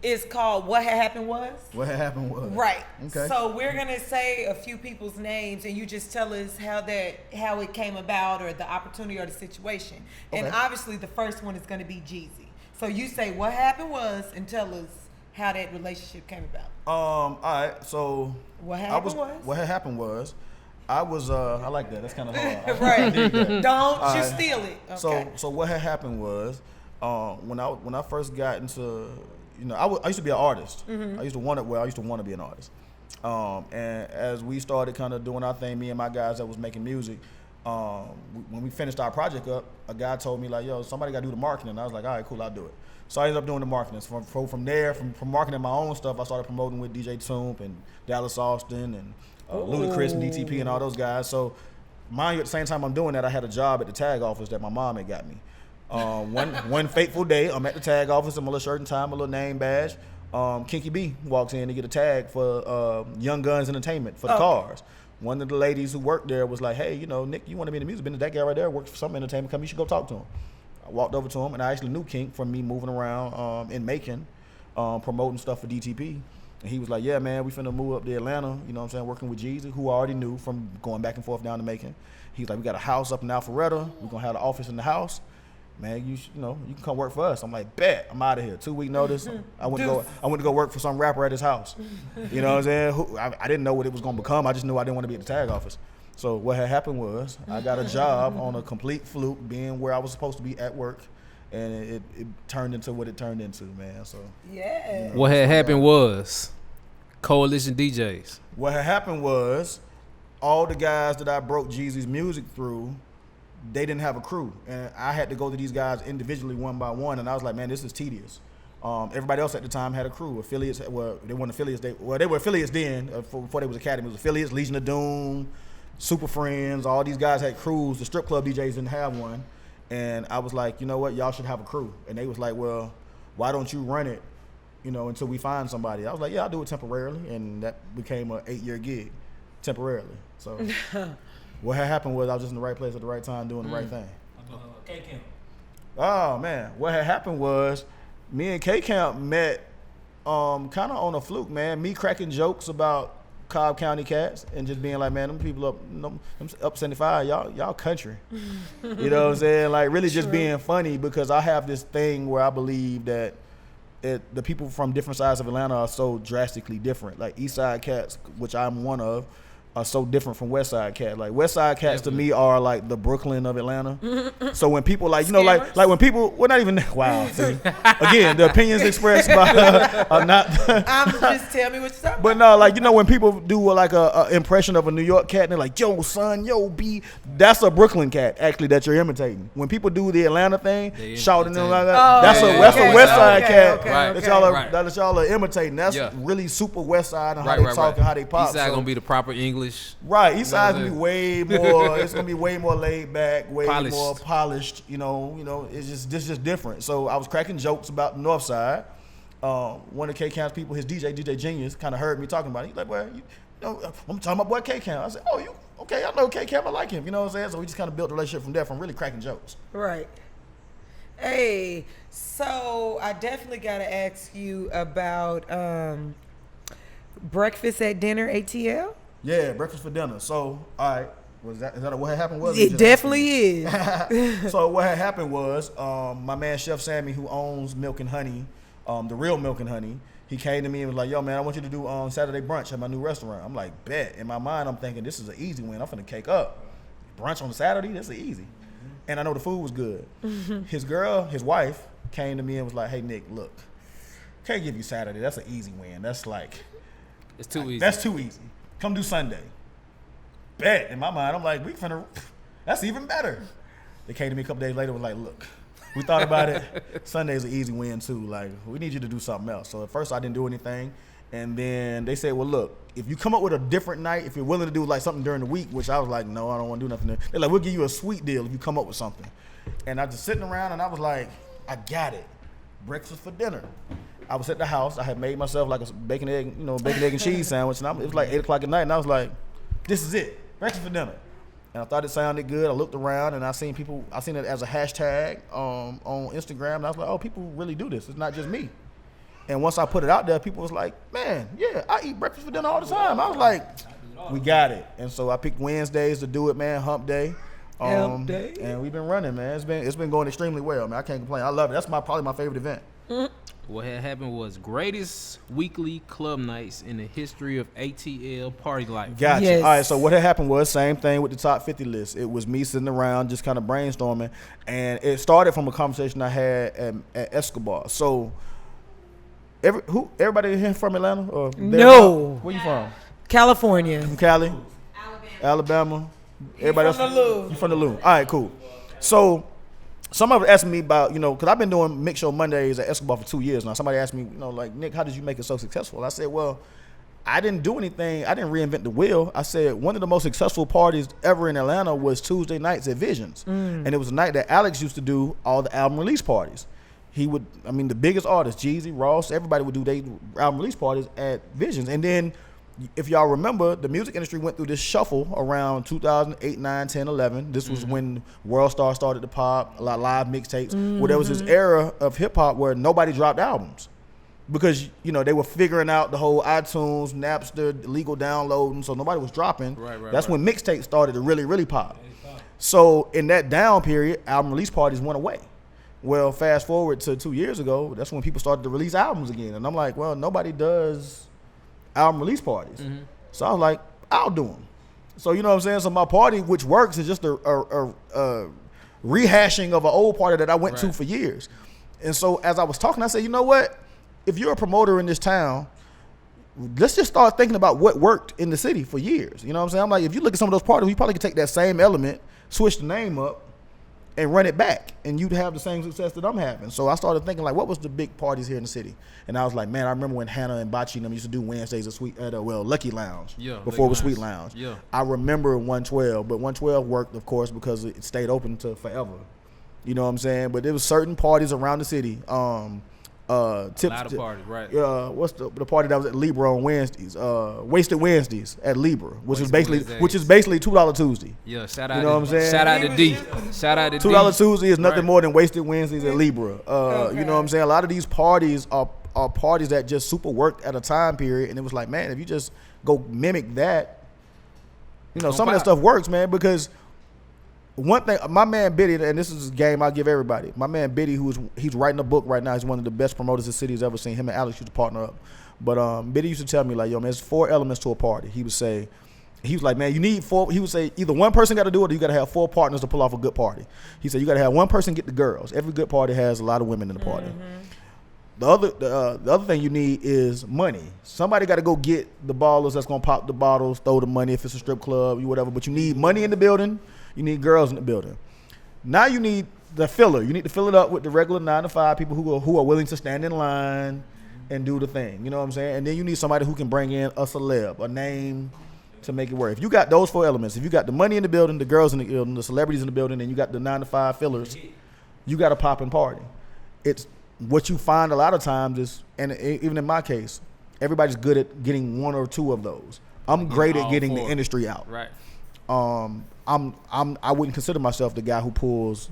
It's called What Had Happened Was. What had happened was. Right. Okay. So we're gonna say a few people's names, and you just tell us how it came about, or the opportunity, or the situation. And Okay. obviously, the first one is gonna be Jeezy. So you say what happened was, and tell us how that relationship came about. All right. So What happened was? What had happened was, I was I like that. That's kind of hard. Right. I dig that. Don't All you right. steal it. Okay. So what had happened was, when I first got into, I used to be an artist. I used to want to be an artist. And as we started kind of doing our thing, me and my guys that was making music, when we finished our project up, a guy told me like, "Yo, somebody got to do the marketing." And I was like, "All right, cool, I'll do it." So I ended up doing the marketing. From there, from marketing my own stuff, I started promoting with DJ Toomp and Dallas Austin and Ludacris and DTP and all those guys. So mind you, at the same time I'm doing that, I had a job at the tag office that my mom had got me. One fateful day, I'm at the tag office in my little shirt and tie, my little name badge. Kinky B walks in to get a tag for Young Guns Entertainment for the cars. One of the ladies who worked there was like, "Hey, Nick, you want to be in the music business? That guy right there works for some entertainment company. You should go talk to him." I walked over to him, and I actually knew Kink from me moving around in Macon, promoting stuff for DTP. And he was like, "Yeah, man, we finna move up to Atlanta, you know what I'm saying, working with Jeezy," who I already knew from going back and forth down to Macon. He's like, "We got a house up in Alpharetta. We're gonna have the office in the house. Man, you can come work for us." I'm like, "Bet, I'm out of here." 2-week notice. I went to go work for some rapper at his house. You know what I'm saying? I didn't know what it was gonna become. I just knew I didn't want to be at the tag office. So what had happened was, I got a job on a complete fluke, being where I was supposed to be at work, and it turned into what it turned into, man. So yeah. What had happened was Coalition DJs. what had happened was, all the guys that I broke Jeezy's music through, they didn't have a crew, and I had to go to these guys individually one by one, and I was like, man, this is tedious. Everybody else at the time had a crew. Affiliates, well, they weren't affiliates. They were affiliates then, before they was Academy. It was affiliates, Legion of Doom, Super Friends. All these guys had crews. The strip club DJs didn't have one, and I was like, you know what, y'all should have a crew. And they was like, well, why don't you run it, until we find somebody? I was like, yeah, I'll do it temporarily, and that became an 8-year gig, temporarily. So. What had happened was, I was just in the right place at the right time doing the right thing. K-Camp. Oh, man. What had happened was, me and K-Camp met kind of on a fluke, man. Me cracking jokes about Cobb County cats and just being like, man, them people up 75, y'all country. You know what I'm saying? Like, really just being funny, because I have this thing where I believe that the people from different sides of Atlanta are so drastically different. Like, East Side cats, which I'm one of, are so different from West Side cats. Like, West Side cats to me are like the Brooklyn of Atlanta. So when people like when people, well, not even, wow. See, again, the opinions expressed by are not. I'm just tell me what you're talking But no, like, when people do like a impression of a New York cat, and they're like, "Yo, son, yo, B," that's a Brooklyn cat actually that you're imitating. When people do the Atlanta thing, shouting them like that, that's a West Side cat that y'all are imitating. That's really super West Side and how they talk and how they pop. East Side gonna be the proper English. Right, East Side's gonna be way more. It's gonna be way more laid back, way Polished. more polished. It's just different. So I was cracking jokes about the North Side. One of K Camp's people, his DJ Genius, kind of heard me talking about it. He's like, "Well, I'm talking about boy K Camp." I said, "Oh, you okay? I know K Camp. I like him." You know what I'm saying? So we just kind of built a relationship from there, from really cracking jokes. Right. Hey, so I definitely got to ask you about breakfast at dinner ATL. Yeah, breakfast for dinner. So, all right, is that what had happened? Was It definitely is. So what had happened was, my man Chef Sammy, who owns Milk and Honey, the real Milk and Honey, he came to me and was like, "Yo, man, I want you to do Saturday brunch at my new restaurant." I'm like, "Bet." In my mind, I'm thinking, this is an easy win. I'm finna cake up. Brunch on a Saturday, this is easy. And I know the food was good. His wife, came to me and was like, "Hey, Nick, look, can't give you Saturday. That's an easy win. That's like, it's too easy. That's too easy. Come do Sunday." Bet. In my mind, I'm like, that's even better. They came to me a couple days later, was like, "Look, we thought about it. Sunday's an easy win too. Like, we need you to do something else." So at first I didn't do anything. And then they said, "Well, look, if you come up with a different night, if you're willing to do like something during the week," which I was like, "No, I don't want to do nothing." They're like, "We'll give you a sweet deal if you come up with something." And I was just sitting around and I was like, I got it. Breakfast for dinner. I was at the house. I had made myself like a bacon, egg and cheese sandwich. And it was like 8 o'clock at night. And I was like, this is it. Breakfast for dinner. And I thought it sounded good. I looked around and I seen it as a hashtag on Instagram. And I was like, oh, people really do this. It's not just me. And once I put it out there, people was like, man, yeah, I eat breakfast for dinner all the time. I was like, we got it. And so I picked Wednesdays to do it, man, hump day. Hump day. And we've been running, man. It's been going extremely well, man. I can't complain. I love it. That's probably my favorite event. What had happened was greatest weekly club nights in the history of ATL party life. Gotcha. Yes. All right, so what had happened was same thing with the top 50 list. It was me sitting around just kind of brainstorming, and it started from a conversation I had at Escobar. So everybody here from Atlanta? Or No. Where you from? California. From Cali? Alabama. Everybody else? From the Lou. You from the Lou. All right, cool. So somebody was asking me about, because I've been doing Mix Show Mondays at Escobar for 2 years now. Somebody asked me, like, Nick, how did you make it so successful? I said, well, I didn't do anything. I didn't reinvent the wheel. I said one of the most successful parties ever in Atlanta was Tuesday nights at Visions. And it was a night that Alex used to do all the album release parties. The biggest artists, Jeezy, Ross, everybody would do their album release parties at Visions. And then, if y'all remember, the music industry went through this shuffle around 2008, 9, 10, 11. This was when World Star started to pop, a lot of live mixtapes. Where there was this era of hip-hop where nobody dropped albums. Because, they were figuring out the whole iTunes, Napster, illegal downloading, so nobody was dropping. That's when mixtapes started to really, really pop. So in that down period, album release parties went away. Well, fast forward to 2 years ago, that's when people started to release albums again. And I'm like, well, nobody does album release parties. So I was like, I'll do them. So you know what I'm saying? So my party, which works, is just a rehashing of an old party that I went to for years. And so as I was talking, I said, you know what? If you're a promoter in this town, let's just start thinking about what worked in the city for years. You know what I'm saying? I'm like, if you look at some of those parties, you probably could take that same element, switch the name up, and run it back, and you'd have the same success that I'm having. So I started thinking, like, what was the big parties here in the city? And I was like, man, I remember when Hannah and Bachi and them used to do Wednesdays at Lucky Lounge, before it was Sweet Lounge. I remember 112, but 112 worked, of course, because it stayed open to forever. You know what I'm saying? But there was certain parties around the city. What's the party that was at Libra on Wednesdays? Wasted Wednesdays at Libra, which is basically $2 Tuesday. Yeah, shout out. You know what I'm saying? Shout out to D. Shout out to D. $2 Tuesday is nothing more than Wasted Wednesdays at Libra. You know what I'm saying? A lot of these parties are parties that just super worked at a time period, and it was like, man, if you just go mimic that, some of that stuff works, man, because. One thing, my man Biddy, and this is a game I give everybody. My man Biddy, he's writing a book right now. He's one of the best promoters the city's ever seen. Him and Alex used to partner up. But Biddy used to tell me, like, yo, man, there's 4 elements to a party. He was like, man, you need 4. He would say either one person got to do it or you got to have 4 partners to pull off a good party. He said you got to have one person get the girls. Every good party has a lot of women in the party. The other thing you need is money. Somebody got to go get the ballers that's going to pop the bottles, throw the money if it's a strip club, whatever. But you need money in the building. You need girls in the building. Now you need the filler. You need to fill it up with the regular 9 to 5 people who are willing to stand in line and do the thing. You know what I'm saying? And then you need somebody who can bring in a celeb, a name to make it work. If you got those 4 elements, if you got the money in the building, the girls in the building, the celebrities in the building, and you got the 9 to 5 fillers, you got a popping party. It's what you find a lot of times is, and even in my case, everybody's good at getting 1 or 2 of those. I'm great at getting the industry out. Right. I wouldn't consider myself the guy who pulls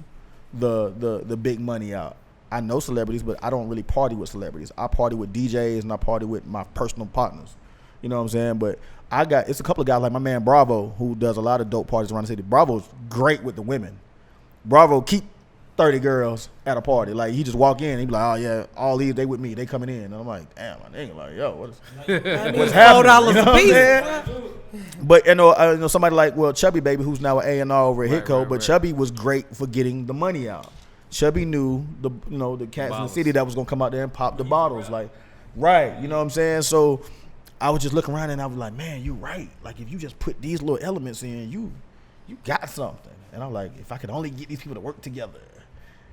the big money out. I know celebrities, but I don't really party with celebrities. I party with DJs and I party with my personal partners. You know what I'm saying? But it's a couple of guys like my man Bravo who does a lot of dope parties around the city. Bravo's great with the women. Bravo keep 30 girls at a party. Like, he just walk in and he be like, oh yeah, all these, they with me, they coming in. And I'm like, damn, my nigga, like, yo, what's happening? $4 a piece. But I know somebody like, well, Chubby Baby, who's now an A&R over at Hitco, but Chubby was great for getting the money out. Chubby knew the cats in the city that was gonna come out there and pop the bottles, like, right, you know what I'm saying? So I was just looking around and I was like, man, you right. Like, if you just put these little elements in, you got something. And I'm like, if I could only get these people to work together.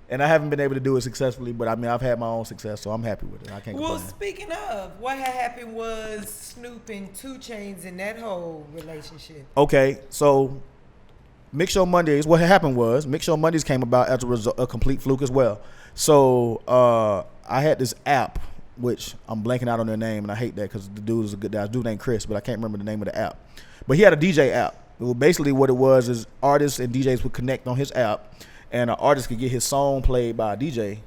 And I haven't been able to do it successfully, but I mean, I've had my own success, so I'm happy with it. I can't complain. Well, speaking of, what had happened was Snoop and 2 Chainz in that whole relationship. Okay, so Mix Show Mondays, what had happened was Mix Show Mondays came about as a complete fluke as well. So I had this app, which I'm blanking out on their name, and I hate that because the dude is a good guy. His dude named Chris, but I can't remember the name of the app. But he had a DJ app. Well, basically what it was is artists and DJs would connect on his app, and an artist could get his song played by a DJ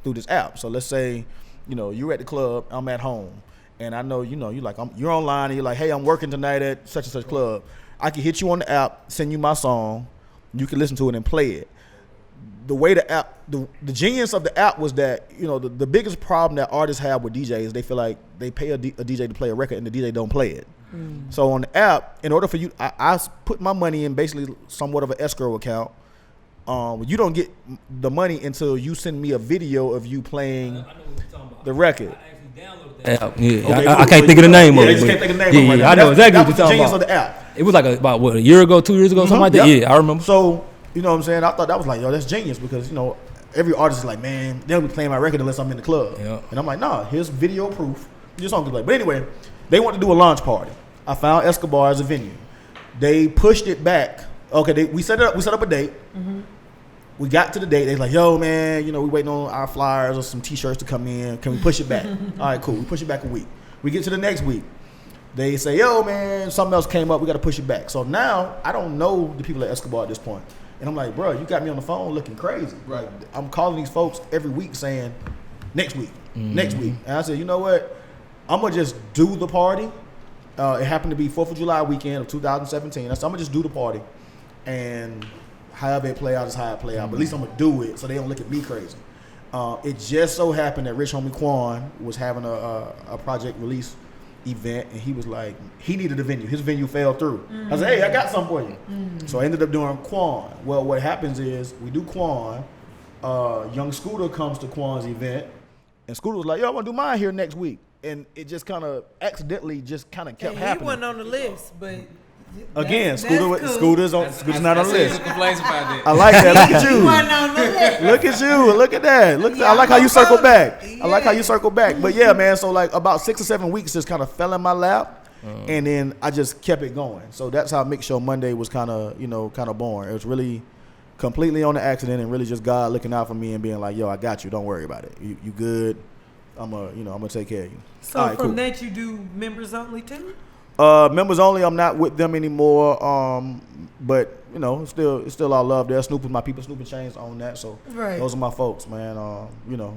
through this app. So let's say, you're at the club, I'm at home, and I know, you're online and you're like, hey, I'm working tonight at such and such club. I can hit you on the app, send you my song, you can listen to it and play it. The way the app, the genius of the app was that, the biggest problem that artists have with DJs, they feel like they pay a DJ to play a record and the DJ don't play it. So on the app, in order for you, I put my money in basically somewhat of an escrow account. You don't get the money until you send me a video of you playing the record. I can't think of the name of it. You can't think of the name of it. I know exactly what you're talking Genius about. of the app. It was like about a year ago, 2 years ago, something like that. Yep. Yeah, I remember. So, you know what I'm saying? I thought that was like, that's genius because, every artist is like, man, they don't be playing my record unless I'm in the club. Yeah. And I'm like, nah, here's video proof. Your song can play. But anyway, they want to do a launch party. I found Escobar as a venue. They pushed it back. Okay, we set up a date. We got to the date. They like, yo, man, we waiting on our flyers or some T-shirts to come in. Can we push it back? All right, cool. We push it back a week. We get to the next week. They say, yo, man, something else came up. We got to push it back. So now I don't know the people at Escobar at this point. And I'm like, bro, you got me on the phone looking crazy. Right. I'm calling these folks every week saying, next week, next week. And I said, you know what? I'm going to just do the party. It happened to be 4th of July weekend of 2017. I said, I'm going to just do the party. And however it play out is how it play out. But at least I'm going to do it so they don't look at me crazy. It just so happened that Rich Homie Quan was having a project release event, and he was like, he needed a venue. His venue fell through. I said, hey, I got something for you. So I ended up doing Quan. Well, what happens is we do Quan. Young Scooter comes to Quan's event, and Scooter was like, yo, I want to do mine here next week. And it just kind of accidentally just kind of kept happening. He wasn't on the list, but again, cool. Scooter's not on the list. Complaints about that. I like that. Look at you. He wasn't on the list. Look at you. Look at that. I like how you circle back. I like how you circle back. But yeah, man, so like about 6 or 7 weeks just kind of fell in my lap. And then I just kept it going. So that's how Mix Show Monday was kind of born. It was really completely on the accident and really just God looking out for me and being like, yo, I got you. Don't worry about it. You good. I'm gonna take care of you. So right, from cool. that you do members only too? Members only. I'm not with them anymore. But it's still all love there. Snoop is my people. Snoop and Chains own that. So those are my folks, man.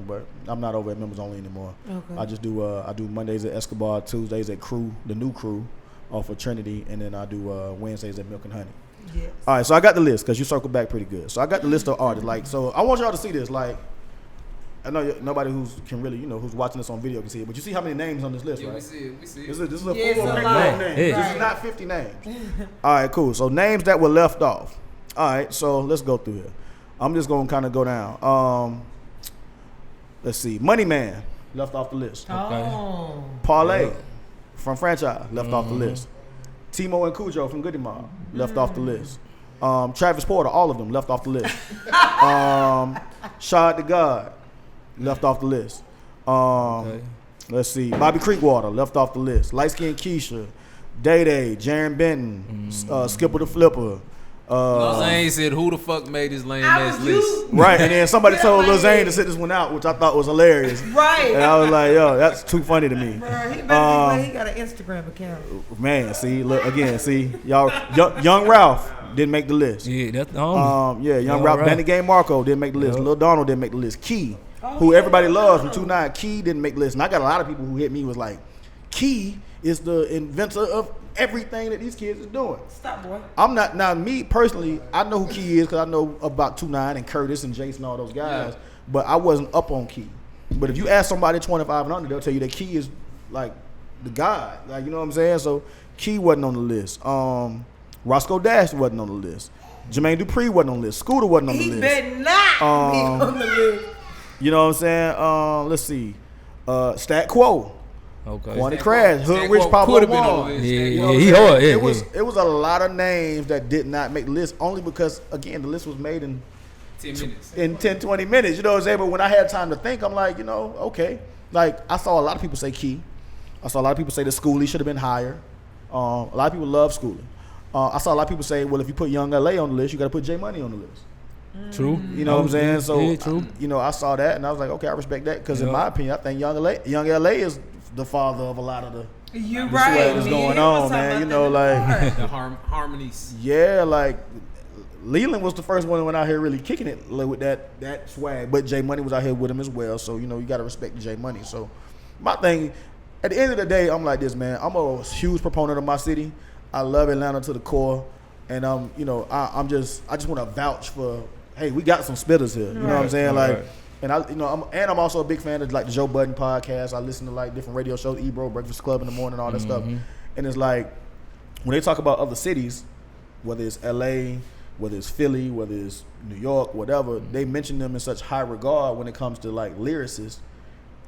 But I'm not over at members only anymore. Okay. I just do I do Mondays at Escobar, Tuesdays at Crew, the new Crew, off of Trinity, and then I do Wednesdays at Milk and Honey. Yes. All right. So I got the list because you circled back pretty good. So I got the list of artists. Like, so I want y'all to see this. Like, I know nobody who's watching this on video can see it, but you see how many names on this list, right? We see it. This is a full it's a paper lot. of names. Yeah. This is not 50 names. All right, cool. So names that were left off. All right, so let's go through here. I'm just gonna kind of go down. Let's see. Money Man left off the list. Oh. Parlay from Franchise left off the list. Timo and Cujo from Goody Mob left off the list. Travis Porter, all of them left off the list. Shad the God left off the list. Let's see. Bobby Creekwater left off the list. Light Skin Keisha, Day Day, Jaren Benton, Skipper the Flipper. Lil Zane said, "Who the fuck made this lame ass list?" Right, and then somebody told Lil Zane to sit this one out, which I thought was hilarious. Right. And I was like, yo, that's too funny to me. Bro, he got an Instagram account. Man, see, look again, see, y'all, young Ralph didn't make the list. Yeah, that's the homie. Young Ralph, Benny Game Marco didn't make the list. Lil Donald didn't make the list. Key, who everybody loves from 2-9, Key didn't make the list. And I got a lot of people who hit me was like, Key is the inventor of everything that these kids is doing. Stop, boy. I'm not, now me personally, I know who Key is because I know about 2-9 and Curtis and Jason and all those guys, but I wasn't up on Key. But if you ask somebody 25 and under, they'll tell you that Key is like the god. Like, you know what I'm saying? So Key wasn't on the list. Roscoe Dash wasn't on the list. Jermaine Dupri wasn't on the list. Scooter wasn't on the list. He better not be on the list. You know what I'm saying? Let's see. Stat Quo. Okay. Quantity Crash. Hood Rich Pablo Wall. Yeah, he hard. It was a lot of names that did not make the list only because, again, the list was made in 10 minutes. In 10, 20 minutes. You know what I'm saying? But when I had time to think, I'm like, okay. Like, I saw a lot of people say Key. I saw a lot of people say that Schoolie should have been higher. A lot of people love Schoolie. I saw a lot of people say, well, if you put Young LA on the list, you got to put J Money on the list. True. You know what I'm saying? So, yeah, true. I saw that and I was like, okay, I respect that because in my opinion, I think Young LA is the father of a lot of the You the right. swag that's Me and going him was on, talking man. You about know, that in like the The harmonies. yeah, like Leland was the first one that went out here really kicking it with that swag, but J Money was out here with him as well. So you know, you gotta respect J Money. So my thing, at the end of the day, I'm like this, man. I'm a huge proponent of my city. I love Atlanta to the core, and you know, I just want to vouch for. Hey, we got some spitters here. You know what I'm saying? Like, and I'm also a big fan of like the Joe Budden podcast. I listen to like different radio shows, Ebro, Breakfast Club in the morning, all that stuff. And it's like when they talk about other cities, whether it's LA, whether it's Philly, whether it's New York, whatever, they mention them in such high regard when it comes to like lyricists.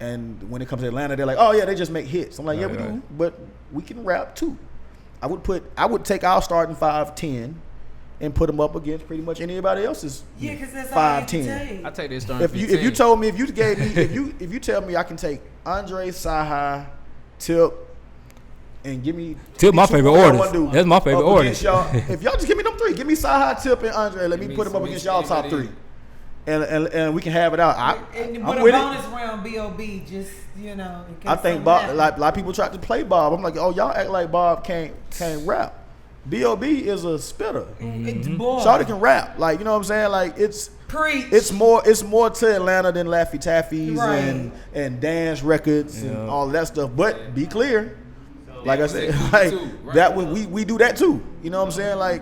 And when it comes to Atlanta, they're like, oh yeah, they just make hits. I'm like, yeah, we do, but we can rap too. I would take our starting 5'10" and put them up against pretty much anybody else's. Yeah, because that's all you can 5'10". take. I take this starting. If you told me, if you gave me, if you tell me I can take Andre, Saha, Tip, and give me Tip, my two favorite more y'all artist. wanna do That's my favorite up artist. against y'all, if y'all just give me them three, give me Saha, Tip, and Andre. Let me put them up against y'all top three, and we can have it out. But I'm a with bonus it. round, B.O.B. just, you know. in case I think something Bob, happens. like a lot of people tried to play Bob. I'm like, oh, y'all act like Bob can't rap. B.O.B. is a spitter. It's boy. Shawty can rap. Like, you know what I'm saying? Like Preach. it's more to Atlanta than Laffy Taffies Right. and dance records and all that stuff. But be clear, like I said, too, like right? that was we do that too. You know what I'm saying? Like